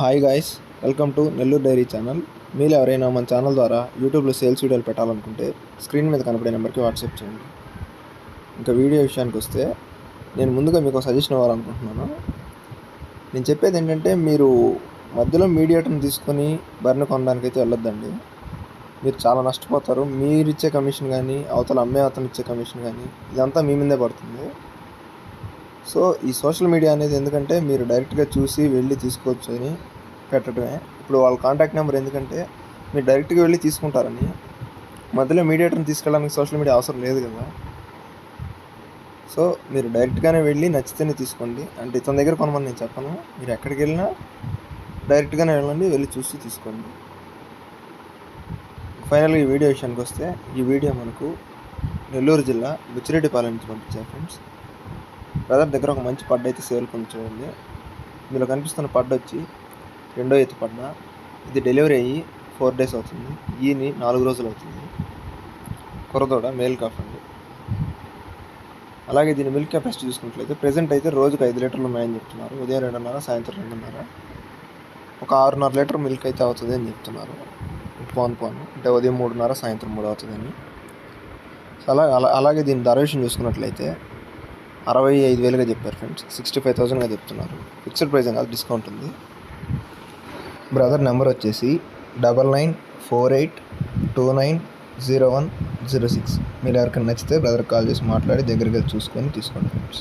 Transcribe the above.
Hi guys, welcome to Nellore dairy channel. మీరు ఎవరైనా మన ఛానల్ ద్వారా యూట్యూబ్లో సేల్స్ వీడియోలు పెట్టాలనుకుంటే స్క్రీన్ మీద కనపడే నెంబర్కి వాట్సాప్ చేయండి. ఇంకా వీడియో విషయానికి వస్తే నేను ముందుగా మీకు సజెషన్ ఇవ్వాలనుకుంటున్నాను. నేను చెప్పేది ఏంటంటే, మీరు మధ్యలో మీడియేటర్ని తీసుకొని బర్రెని కొనడానికి అయితే వెళ్ళొద్దండి. మీరు చాలా నష్టపోతారు. మీరు ఇచ్చే కమిషన్ కానీ, అవతల అమ్మే అతను ఇచ్చే కమిషన్ కానీ, ఇదంతా మీ మీదే పడుతుంది. సో ఈ సోషల్ మీడియా అనేది ఎందుకంటే మీరు డైరెక్ట్గా చూసి వెళ్ళి తీసుకోవచ్చు అని పెట్టడమే. ఇప్పుడు వాళ్ళ కాంటాక్ట్ నెంబర్ ఎందుకంటే మీరు డైరెక్ట్గా వెళ్ళి తీసుకుంటారని, మధ్యలో మీడియేటర్ని తీసుకెళ్ళడానికి సోషల్ మీడియా అవసరం లేదు కదా. సో మీరు డైరెక్ట్గానే వెళ్ళి నచ్చితేనే తీసుకోండి. అంటే ఇతని దగ్గర కొనమని నేను చెప్పను. మీరు ఎక్కడికి వెళ్ళినా డైరెక్ట్గానే వెళ్ళండి, వెళ్ళి చూసి తీసుకోండి. ఫైనల్గా ఈ వీడియో విషయానికి వస్తే, ఈ వీడియో మనకు నెల్లూరు జిల్లా బుచ్చిరెడ్డిపాలెం నుంచి పంపించారు ఫ్రెండ్స్. బ్రదర్ దగ్గర ఒక మంచి పడ్డ అయితే సేల్ చూడండి. ఇందులో కనిపిస్తున్న పడ్డ వచ్చి 2వ ఎత్తు పడ్డ. ఇది డెలివరీ అయ్యి 4 days అవుతుంది. ఈని 4 రోజులు అవుతుంది. కొరదోడ మేల్ కాఫ్ అండి. అలాగే దీని మిల్క్ కెపాసిటీ చూసుకున్నట్లయితే ప్రెజెంట్ అయితే రోజుకు 5 లీటర్లు ఉన్నాయని చెప్తున్నారు. ఉదయం 2:30, సాయంత్రం 2:30. ఒక 6.5 లీటర్ మిల్క్ అయితే అవుతుంది అని చెప్తున్నారు. పోను అంటే ఉదయం 3:30, సాయంత్రం 3 అవుతుందని. అలాగే దీని ధర విషయం చూసుకున్నట్లయితే 65,000గా చెప్పారు ఫ్రెండ్స్. 65,000గా చెప్తున్నారు. ఫిక్స్డ్ ప్రైస్ కాదు, డిస్కౌంట్ ఉంది. బ్రదర్ నెంబర్ వచ్చేసి 9948290106. మీరు ఎవరికైనా నచ్చితే బ్రదర్ కాల్ చేసి మాట్లాడి దగ్గరికి వెళ్ళి చూసుకొని తీసుకోండి ఫ్రెండ్స్.